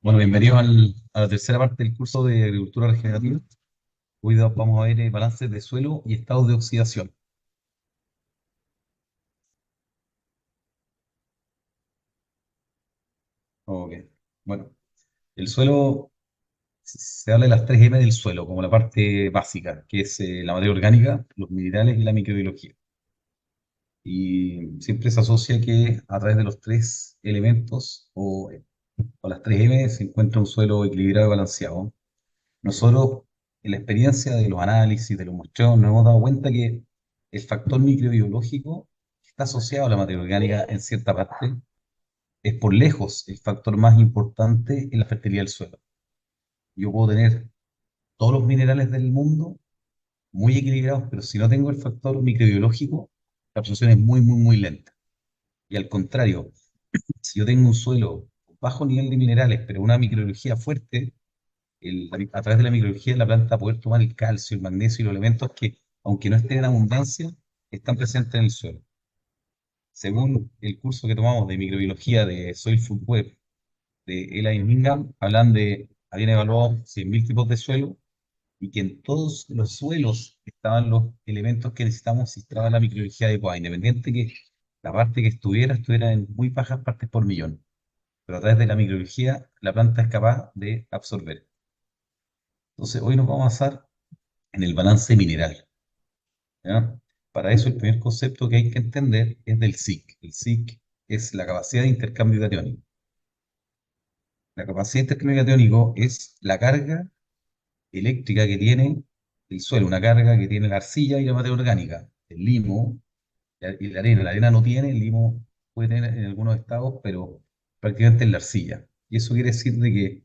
Bueno, bienvenidos a la tercera parte del curso de agricultura regenerativa. Hoy vamos a ver balances de suelo y estados de oxidación. Ok. Bueno, el suelo, se habla de las tres M del suelo, como la parte básica, que es la materia orgánica, los minerales y la microbiología. Y siempre se asocia que a través de los tres elementos o las tres M se encuentra un suelo equilibrado y balanceado. Nosotros, en la experiencia de los análisis, de los muestreos, nos hemos dado cuenta que el factor microbiológico que está asociado a la materia orgánica en cierta parte es por lejos el factor más importante en la fertilidad del suelo. Yo puedo tener todos los minerales del mundo muy equilibrados, pero si no tengo el factor microbiológico, la absorción es muy, muy, muy lenta. Y al contrario, si yo tengo un suelo con bajo nivel de minerales, pero una microbiología fuerte, a través de la microbiología la planta va a poder tomar el calcio, el magnesio y los elementos que, aunque no estén en abundancia, están presentes en el suelo. Según el curso que tomamos de microbiología de Soil Food Web de Eli Mingham, habían evaluado 100.000 tipos de suelo y que en todos los suelos estaban los elementos que necesitamos si estaba la microbiología adecuada, independiente que la parte que estuviera en muy bajas partes por millón. Pero a través de la microbiología, la planta es capaz de absorber. Entonces, hoy nos vamos a basar en el balance mineral. ¿Ya? Para eso, el primer concepto que hay que entender es del SIC. El SIC es la capacidad de intercambio catiónico. La capacidad de intercambio catiónico es la carga eléctrica que tiene el suelo, una carga que tiene la arcilla y la materia orgánica, el limo y la arena. La arena no tiene, el limo puede tener en algunos estados, pero prácticamente es la arcilla. Y eso quiere decir de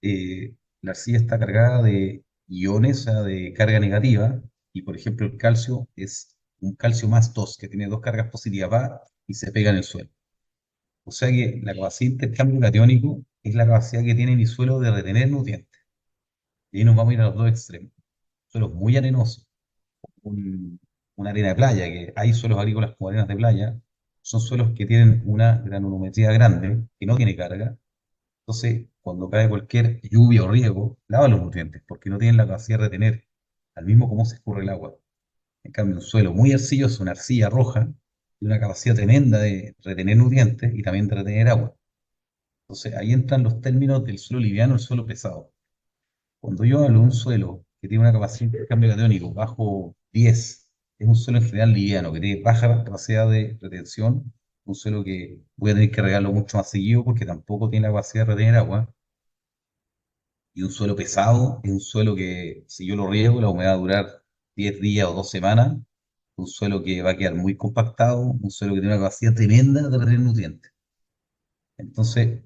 que la arcilla está cargada de iones, o sea, de carga negativa, y por ejemplo el calcio es un calcio más 2 que tiene dos cargas positivas, va y se pega en el suelo. O sea que la capacidad de intercambio catiónico es la capacidad que tiene mi suelo de retener nutrientes. Y ahí nos vamos a ir a los dos extremos. Suelos muy arenosos, un- una arena de playa, que hay suelos agrícolas como arenas de playa, son suelos que tienen una granulometría grande, que no tiene carga. Entonces, cuando cae cualquier lluvia o riego, lava los nutrientes, porque no tienen la capacidad de retener, al mismo como se escurre el agua. En cambio, un suelo muy arcilloso, una arcilla roja, tiene una capacidad tremenda de retener nutrientes y también de retener agua. Entonces, ahí entran los términos del suelo liviano y el suelo pesado. Cuando yo hablo de un suelo que tiene una capacidad de intercambio catiónico bajo 10, es un suelo en general liviano, que tiene baja capacidad de retención, un suelo que voy a tener que regarlo mucho más seguido porque tampoco tiene la capacidad de retener agua. Y un suelo pesado es un suelo que, si yo lo riego, la humedad va a durar 10 días o 2 semanas. Un suelo que va a quedar muy compactado, un suelo que tiene una capacidad tremenda de retener nutrientes. Entonces,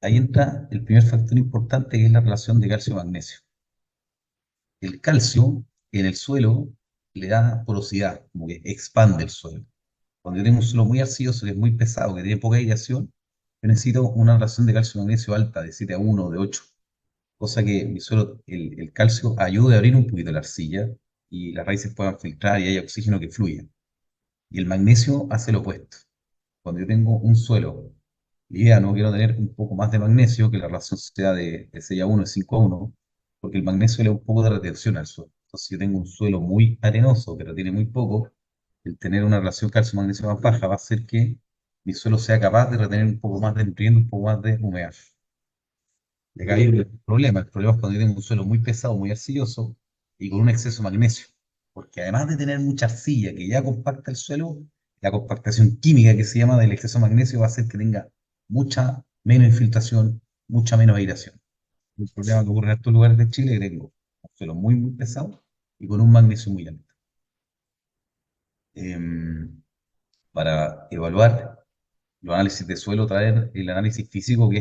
ahí entra el primer factor importante que es la relación de calcio-magnesio. El calcio en el suelo le da porosidad, como que expande el suelo. Cuando yo tengo un suelo muy arcilloso, que es muy pesado, que tiene poca aireación, yo necesito una relación de calcio-magnesio alta, de 7:1, de 8, cosa que el calcio ayude a abrir un poquito la arcilla y las raíces puedan filtrar y haya oxígeno que fluya. Y el magnesio hace lo opuesto. Cuando yo tengo un suelo liviano, quiero tener un poco más de magnesio, que la relación sea de 6:1, de 5:1, porque el magnesio le da un poco de retención al suelo. Entonces, si yo tengo un suelo muy arenoso, que retiene muy poco, el tener una relación calcio-magnesio más baja va a hacer que mi suelo sea capaz de retener un poco más de nutrientes, un poco más de humedad. Y acá hay un problema. El problema es cuando yo tengo un suelo muy pesado, muy arcilloso y con un exceso de magnesio. Porque además de tener mucha arcilla que ya compacta el suelo, la compactación química que se llama del exceso de magnesio va a hacer que tenga mucha menos infiltración, mucha menos aireación. El problema que ocurre en estos lugares de Chile es que tengo un suelo muy, muy pesado y con un magnesio muy alto. Em, para evaluar los análisis de suelo, traer el análisis físico, que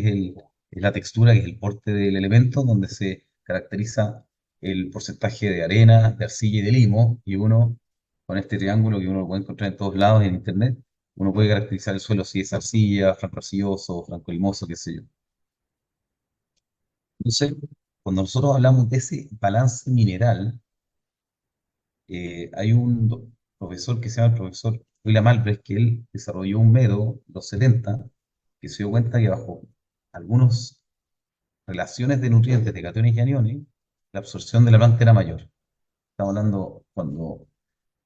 es la textura, que es el porte del elemento, donde se caracteriza el porcentaje de arena, de arcilla y de limo, y uno, con este triángulo que uno lo puede encontrar en todos lados en internet, uno puede caracterizar el suelo si es arcilla, franco arcilloso, franco limoso, qué sé yo. Entonces, cuando nosotros hablamos de ese balance mineral, hay un profesor que se llama el profesor William Albrecht, que él desarrolló un método en los 70, que se dio cuenta que bajo algunos relaciones de nutrientes de cationes y aniones, la absorción de la planta era mayor. Estamos hablando cuando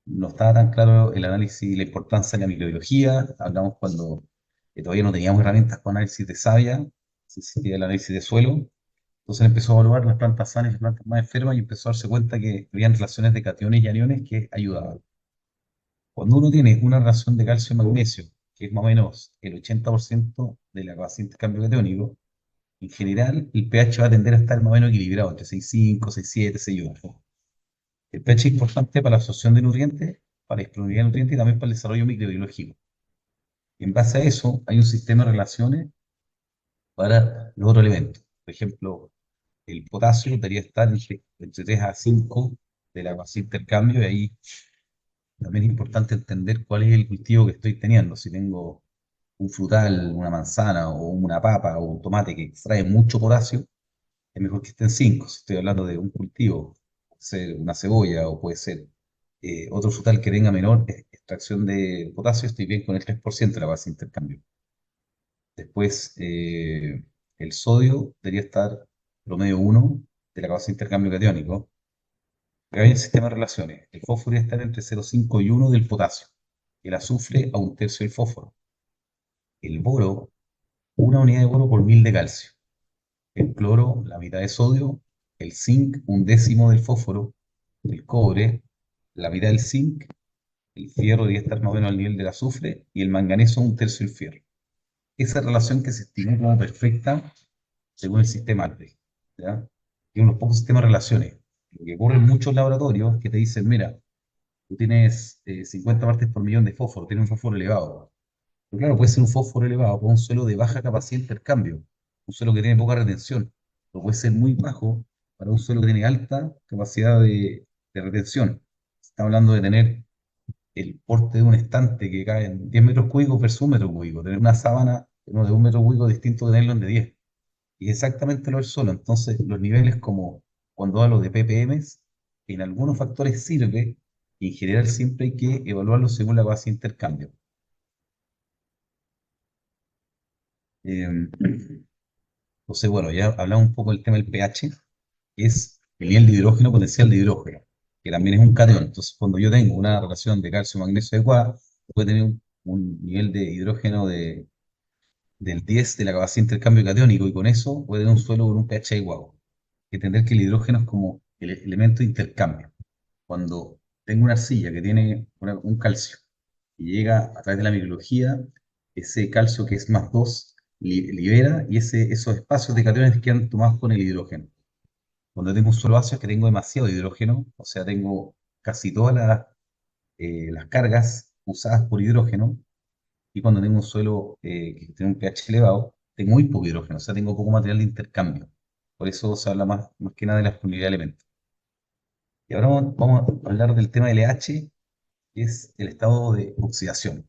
no estaba tan claro el análisis y la importancia de la microbiología, hablamos cuando todavía no teníamos herramientas con análisis de savia, se existía el análisis de suelo, entonces empezó a evaluar las plantas sanas y las plantas más enfermas y empezó a darse cuenta que habían relaciones de cationes y aniones que ayudaban. Cuando uno tiene una relación de calcio y magnesio, que es más o menos el 80% de la capacidad de intercambio catiónico, en general el pH va a tender a estar más o menos equilibrado, entre 6,5, 6,7, 6,8. El pH es importante para la absorción de nutrientes, para la disponibilidad de nutrientes y también para el desarrollo microbiológico. En base a eso, hay un sistema de relaciones para los otros elementos. Por ejemplo, el potasio debería estar entre 3 a 5 de la capacidad de intercambio, y ahí también es importante entender cuál es el cultivo que estoy teniendo. Si tengo un frutal, una manzana o una papa o un tomate que extrae mucho potasio, es mejor que esté en 5. Si estoy hablando de un cultivo, puede ser una cebolla o puede ser otro frutal que tenga menor extracción de potasio, estoy bien con el 3% de la base de intercambio. Después, el sodio debería estar promedio 1 de la capacidad de intercambio catiónico. Acá hay un sistema de relaciones. El fósforo debería estar entre 0,5 y 1 del potasio. El azufre a un tercio del fósforo. El boro, una unidad de boro por 1000 de calcio. El cloro, la mitad de sodio. El zinc, un décimo del fósforo. El cobre, la mitad del zinc. El fierro debería estar más o menos al nivel del azufre. Y el manganeso, un tercio del fierro. Esa relación que se estimó como perfecta según el sistema ALPE, ¿ya? Y unos pocos sistemas de relaciones. Lo que ocurre en muchos laboratorios es que te dicen, mira, tú tienes 50 partes por millón de fósforo, tienes un fósforo elevado. Pero claro, puede ser un fósforo elevado para un suelo de baja capacidad de intercambio, un suelo que tiene poca retención. O puede ser muy bajo para un suelo que tiene alta capacidad de retención. Estamos hablando de tener el porte de un estante que cae en 10 metros cúbicos versus un metro cúbico. Tener una sábana de un metro cúbico distinto de tenerlo en de 10. Y exactamente lo del suelo. Entonces, los niveles como cuando hablo de ppm, en algunos factores sirve, y en general siempre hay que evaluarlo según la base de intercambio. Eh, entonces, bueno, ya hablamos un poco del tema del pH, que es el nivel de hidrógeno potencial de hidrógeno, que también es un cation. Entonces, cuando yo tengo una relación de calcio-magnesio adecuada, puede tener un nivel de hidrógeno del 10 de la capacidad de intercambio catiónico, y con eso puede tener un suelo con un pH adecuado. Hay que entender que el hidrógeno es como el elemento de intercambio. Cuando tengo una arcilla que tiene un calcio y llega a través de la microbiología, ese calcio que es más 2 libera, y esos espacios de cationes quedan tomados con el hidrógeno. Cuando tengo un suelo ácido es que tengo demasiado hidrógeno, o sea, tengo casi todas las cargas usadas por hidrógeno, y cuando tengo un suelo que tiene un pH elevado, tengo muy poco hidrógeno, o sea, tengo poco material de intercambio. Por eso se habla más que nada de la disponibilidad de elementos. Y ahora vamos a hablar del tema del LH, que es el estado de oxidación.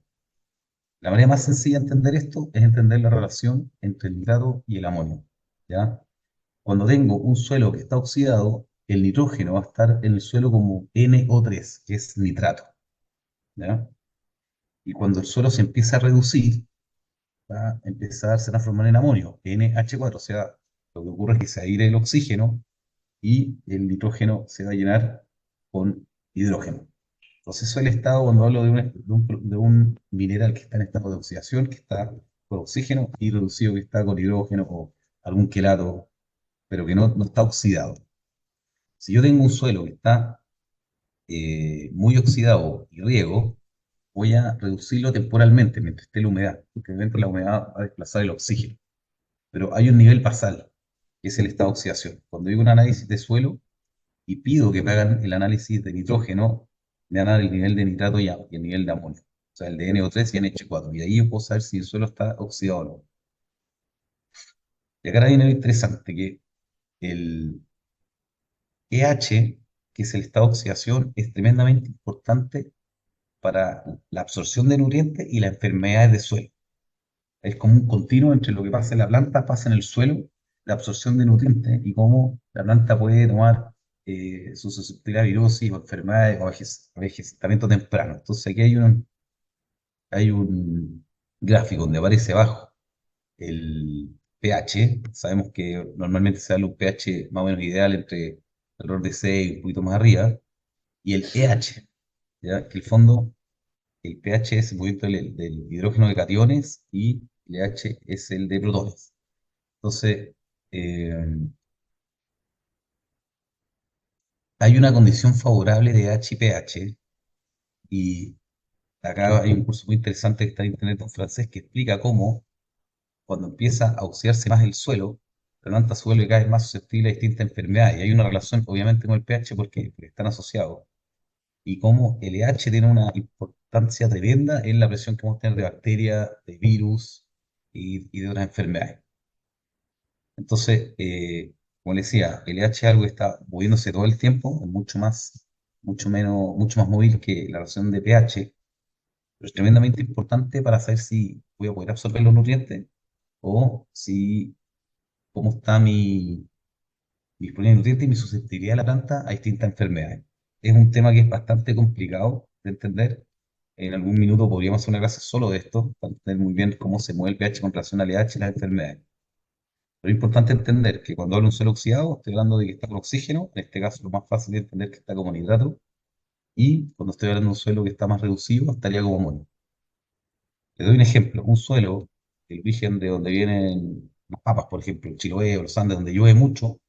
La manera más sencilla de entender esto es entender la relación entre el nitrato y el amonio, ¿ya? Cuando tengo un suelo que está oxidado, el nitrógeno va a estar en el suelo como NO3, que es nitrato, ¿ya? Y cuando el suelo se empieza a reducir, va a empezar a transformar en amonio, NH4. O sea, lo que ocurre es que se aire el oxígeno y el nitrógeno se va a llenar con hidrógeno. Entonces, eso es el estado cuando hablo de un mineral que está en estado de oxidación, que está con oxígeno, y reducido que está con hidrógeno o algún quelato, pero que no está oxidado. Si yo tengo un suelo que está muy oxidado y riego, voy a reducirlo temporalmente mientras esté la humedad, porque obviamente la humedad va a desplazar el oxígeno. Pero hay un nivel basal, que es el estado de oxidación. Cuando digo un análisis de suelo y pido que me hagan el análisis de nitrógeno, me van a dar el nivel de nitrato y el nivel de amonio. O sea, el de NO3 y NH4. Y ahí yo puedo saber si el suelo está oxidado o no. Y acá viene lo interesante, que el pH, que es el estado de oxidación, es tremendamente importante para la absorción de nutrientes y las enfermedades de suelo. Es como un continuo entre lo que pasa en la planta, pasa en el suelo, la absorción de nutrientes, y cómo la planta puede tomar su susceptibilidad a virosis o enfermedades o envejecimiento temprano. Entonces aquí hay un gráfico donde aparece abajo el pH. Sabemos que normalmente se da un pH más o menos ideal entre alrededor de 6 y un poquito más arriba, y el pH, ¿ya? Que el fondo, el pH es el movimiento del hidrógeno de cationes y el H es el de protones. Entonces, eh, hay una condición favorable de H y pH, y acá hay un curso muy interesante que está en internet en francés que explica cómo cuando empieza a oxidarse más el suelo, la planta se vuelve cada vez más susceptible a distintas enfermedades. Y hay una relación, obviamente, con el pH porque están asociados. Y cómo el pH tiene una importancia tremenda en la presión que vamos a tener de bacterias, de virus y de otras enfermedades. Entonces, como les decía, el pH es algo que está moviéndose todo el tiempo, es mucho menos, mucho más móvil que la relación de pH, pero es tremendamente importante para saber si voy a poder absorber los nutrientes o si cómo está mi disponibilidad de nutrientes y mi susceptibilidad a la planta a distintas enfermedades. Es un tema que es bastante complicado de entender. En algún minuto podríamos hacer una clase solo de esto, para entender muy bien cómo se mueve el pH con relación al pH y las enfermedades. Pero es importante entender que cuando hablo de un suelo oxidado, estoy hablando de que está con oxígeno, en este caso lo más fácil de entender que está como nitrato, y cuando estoy hablando de un suelo que está más reducido, estaría como amonio. Le doy un ejemplo, un suelo, el origen de donde vienen las papas, por ejemplo, el Chiloé o los Andes, donde llueve mucho,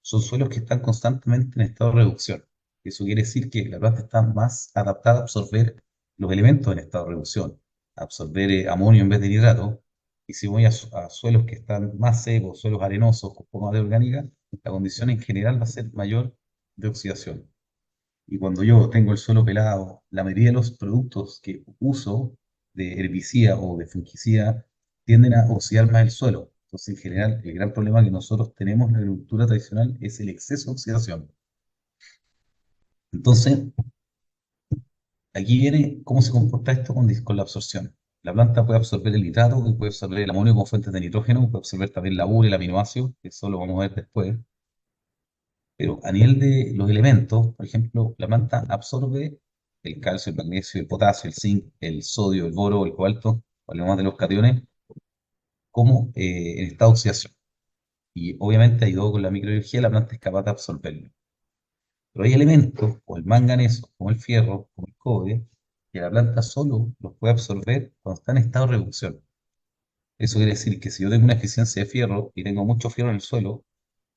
son suelos que están constantemente en estado de reducción. Eso quiere decir que la planta está más adaptada a absorber los elementos en estado de reducción, a absorber amonio en vez de nitrato. Y si voy a suelos que están más secos, suelos arenosos, con poco más de orgánica, la condición en general va a ser mayor de oxidación. Y cuando yo tengo el suelo pelado, la mayoría de los productos que uso de herbicida o de fungicida tienden a oxidar más el suelo. Entonces, en general, el gran problema que nosotros tenemos en la agricultura tradicional es el exceso de oxidación. Entonces, aquí viene cómo se comporta esto con la absorción. La planta puede absorber el nitrato, que puede absorber el amonio como fuentes de nitrógeno, puede absorber también la urea, el aminoácido, que eso lo vamos a ver después. Pero a nivel de los elementos, por ejemplo, la planta absorbe el calcio, el magnesio, el potasio, el zinc, el sodio, el boro, el cobalto, hablemos de los cationes, como en estado de oxidación. Y obviamente, ayudado con la microbiología, la planta es capaz de absorberlo. Pero hay elementos, como el manganeso, como el fierro, como el cobre, que la planta solo los puede absorber cuando está en estado de reducción. Eso quiere decir que si yo tengo una deficiencia de fierro y tengo mucho fierro en el suelo,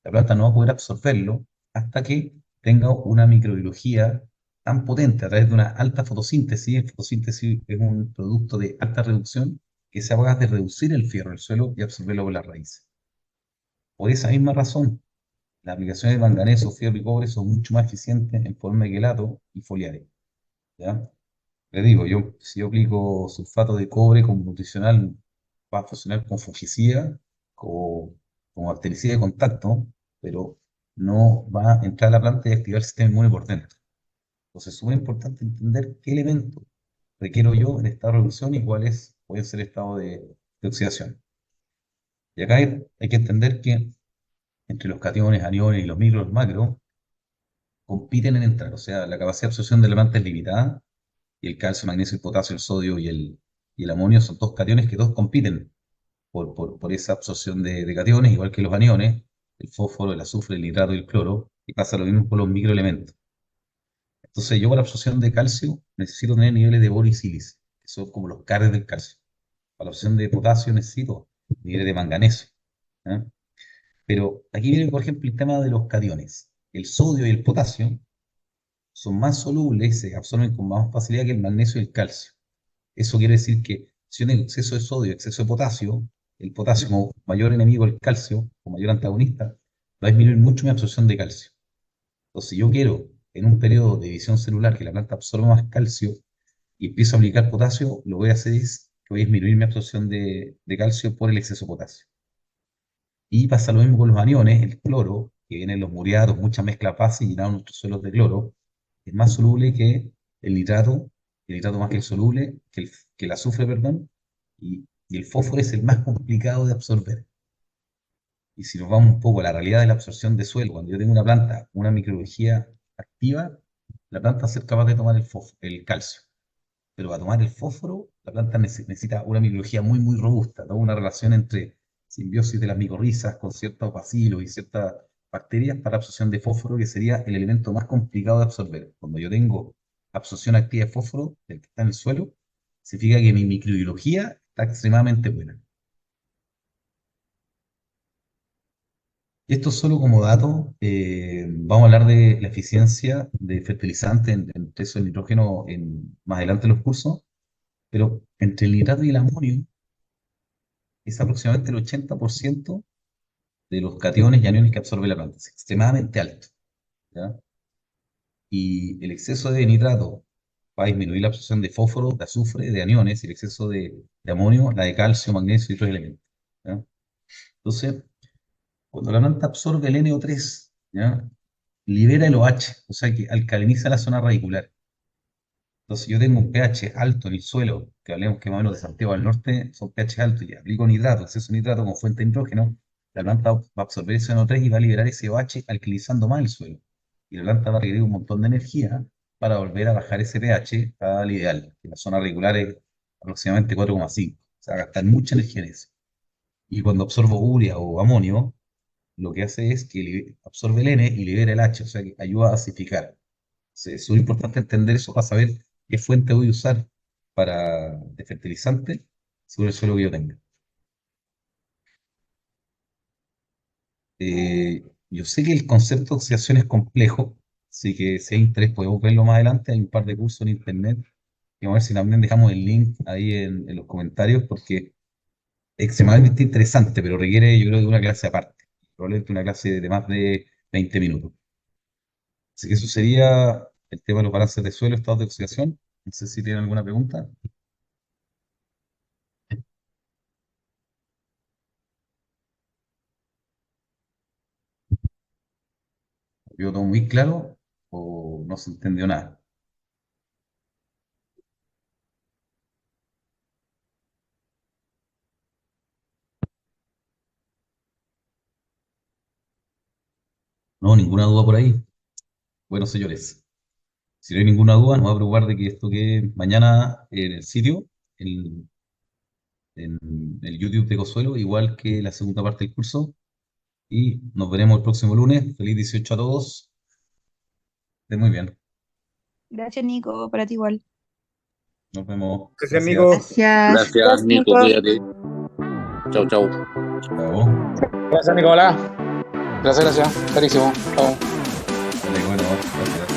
la planta no va a poder absorberlo hasta que tenga una microbiología tan potente a través de una alta fotosíntesis. La fotosíntesis es un producto de alta reducción que sea capaz de reducir el fierro del suelo y absorberlo por las raíces. Por esa misma razón, las aplicaciones de manganeso, fierro y cobre son mucho más eficientes en forma de quelato y foliares. ¿Ya? Les digo, si yo aplico sulfato de cobre como nutricional, va a funcionar como fungicida, como, como bactericida de contacto, pero no va a entrar a la planta y activar el sistema inmune por dentro. Entonces es súper importante entender qué elemento requiero yo en estado de reducción y cuáles pueden ser estado de oxidación. Y acá hay que entender que entre los cationes, aniones y los micros, los macros, compiten en entrar. O sea, la capacidad de absorción de la planta es limitada y el calcio, magnesio, el potasio, el sodio y el amonio son dos cationes que todos compiten por esa absorción de cationes, igual que los aniones, el fósforo, el azufre, el nitrato y el cloro, y pasa lo mismo con los microelementos. Entonces, yo para la absorción de calcio necesito tener niveles de boro y sílice, que son como los carriers del calcio. Para la absorción de potasio necesito niveles de manganeso. ¿Ya? Pero aquí viene, por ejemplo, el tema de los cationes. El sodio y el potasio son más solubles, se absorben con más facilidad que el magnesio y el calcio. Eso quiere decir que si yo tengo exceso de sodio, exceso de potasio, el potasio como mayor enemigo del calcio, como mayor antagonista, va a disminuir mucho mi absorción de calcio. Entonces, si yo quiero, en un periodo de división celular, que la planta absorba más calcio y empiezo a aplicar potasio, lo que voy a hacer es que voy a disminuir mi absorción de calcio por el exceso de potasio. Y pasa lo mismo con los aniones, el cloro, que viene en los muriatos, muchas mezclas bases y llenados nuestros suelos de cloro, es más soluble que el nitrato más que el soluble, que el azufre, perdón, y el fósforo es el más complicado de absorber. Y si nos vamos un poco a la realidad de la absorción de suelo, cuando yo tengo una planta, una microbiología activa, la planta va a ser capaz de tomar el calcio. Pero para tomar el fósforo, la planta necesita una microbiología muy, muy robusta, ¿no? Una relación entre simbiosis de las micorrizas con ciertos bacilos y ciertas bacterias para absorción de fósforo, que sería el elemento más complicado de absorber. Cuando yo tengo absorción activa de fósforo, del que está en el suelo, significa que mi microbiología está extremadamente buena. Y esto solo como dato, vamos a hablar de la eficiencia de fertilizante en peso de nitrógeno más adelante en los cursos, pero entre el nitrato y el amonio es aproximadamente el 80% de los cationes y aniones que absorbe la planta. Es extremadamente alto, ¿ya? Y el exceso de nitrato va a disminuir la absorción de fósforo, de azufre, de aniones, y el exceso de amonio, la de calcio, magnesio y otros elementos, ¿ya? Entonces, cuando la planta absorbe el NO3, ¿ya? Libera el OH, o sea que alcaliniza la zona radicular. Entonces, yo tengo un pH alto en el suelo, que hablemos que más o menos de Santiago al norte son pH altos, y aplico nitrato, exceso de nitrato como fuente de nitrógeno, la planta va a absorber ese NO3 y va a liberar ese OH alcalizando más el suelo. Y la planta va a requerir un montón de energía para volver a bajar ese pH al ideal, que la zona radicular es aproximadamente 4,5. O sea, gastar mucha energía en eso. Y cuando absorbo urea o amonio, lo que hace es que absorbe el N y libera el H, o sea que ayuda a acidificar. Es muy importante entender eso para saber qué fuente voy a usar de fertilizante según el suelo que yo tenga. Yo sé que el concepto de oxidación es complejo, así que si hay interés podemos verlo más adelante. Hay un par de cursos en internet y vamos a ver si también dejamos el link ahí en los comentarios porque es extremadamente interesante, pero requiere yo creo de una clase aparte, probablemente una clase de más de 20 minutos. Así que eso sería el tema de los balances de suelo, estados de oxidación. No sé si tienen alguna pregunta. ¿Quedó todo muy claro o no se entendió nada? No, ninguna duda por ahí. Bueno, señores, si no hay ninguna duda, nos va a preocupar de que esto quede mañana en el sitio, en, en el YouTube de Cosuelo, igual que la segunda parte del curso. Y nos veremos el próximo lunes. Feliz 18 a todos. Estén muy bien. Gracias, Nico, para ti igual. Nos vemos. Gracias, Nico. Gracias. Gracias. Gracias, Nico, cuídate. Chau, chau. Chao. Gracias, Nicolás. Gracias. Clarísimo. Chao. Vale, bueno, gracias.